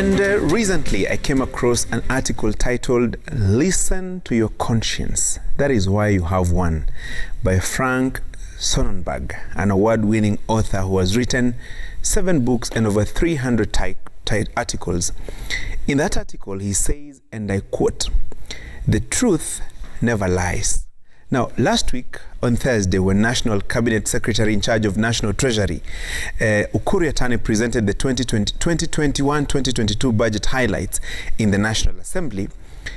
And recently I came across an article titled "Listen to Your Conscience. That is Why You Have One" by Frank Sonnenberg, an award-winning author who has written 7 books and over 300 articles. In that article, he says, and I quote, "The truth never lies." Now, last week on Thursday, when National Cabinet Secretary in charge of National Treasury, Ukur Yatani, presented the 2021-2022 budget highlights in the National Assembly,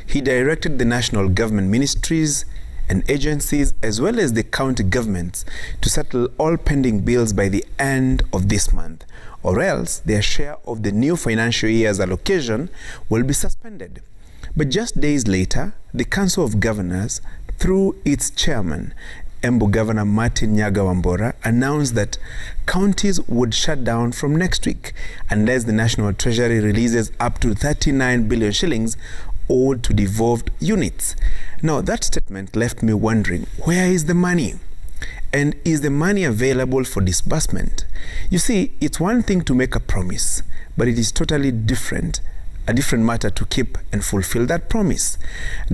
he directed the national government ministries and agencies, as well as the county governments, to settle all pending bills by the end of this month, or else their share of the new financial year's allocation will be suspended. But just days later, the Council of Governors, through its chairman, Embu Governor Martin Nyaga Wambora, announced that counties would shut down from next week unless the National Treasury releases up to 39 billion shillings owed to devolved units. Now, that statement left me wondering, where is the money? And is the money available for disbursement? You see, it's one thing to make a promise, but it is totally different. A different matter to keep and fulfill that promise.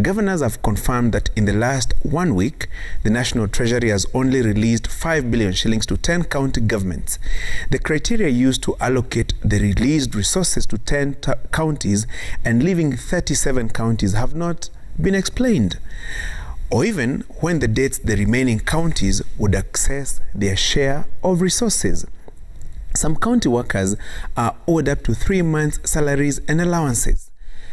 Governors have confirmed that in the last 1 week, the National Treasury has only released 5 billion shillings to 10 county governments. The criteria used to allocate the released resources to 10 counties and leaving 37 counties have not been explained, or even when the dates the remaining counties would access their share of resources. Some county workers are owed up to 3 months' salaries and allowances.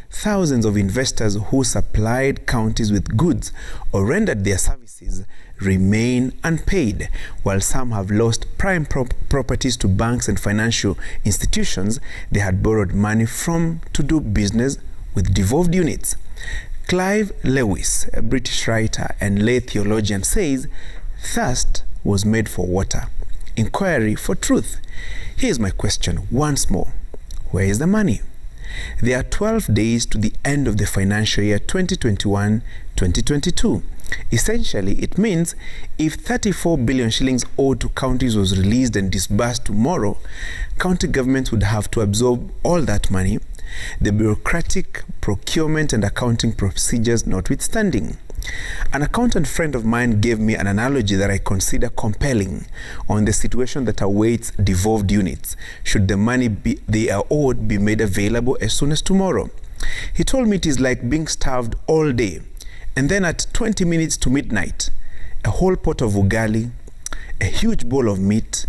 Thousands of investors who supplied counties with goods or rendered their services remain unpaid, while some have lost prime properties to banks and financial institutions they had borrowed money from to do business with devolved units. Clive Lewis, a British writer and lay theologian, says, "Thirst was made for water, inquiry for truth." Here's my question once more. Where is the money? There are 12 days to the end of the financial year 2021-2022. Essentially, it means if 34 billion shillings owed to counties was released and disbursed tomorrow, county governments would have to absorb all that money, the bureaucratic procurement and accounting procedures notwithstanding. An accountant friend of mine gave me an analogy that I consider compelling on the situation that awaits devolved units should the money they are owed be made available as soon as tomorrow. He told me it is like being starved all day, and then at 20 minutes to midnight, a whole pot of ugali, a huge bowl of meat,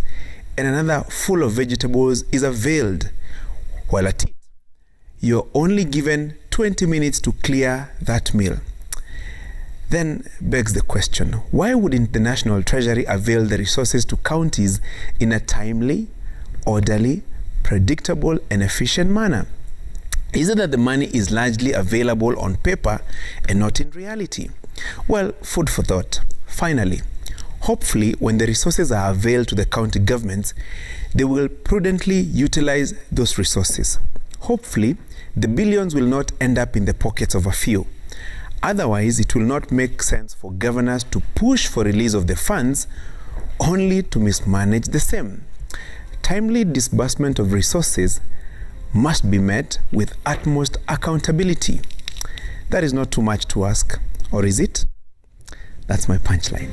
and another full of vegetables is availed, while at it, you're only given 20 minutes to clear that meal. Then begs the question, why wouldn't the National Treasury avail the resources to counties in a timely, orderly, predictable, and efficient manner? Is it that the money is largely available on paper and not in reality? Well, food for thought. Finally, hopefully, when the resources are availed to the county governments, they will prudently utilize those resources. Hopefully, the billions will not end up in the pockets of a few. Otherwise, it will not make sense for governors to push for release of the funds only to mismanage the same. Timely disbursement of resources must be met with utmost accountability. That is not too much to ask, or is it? That's my punchline.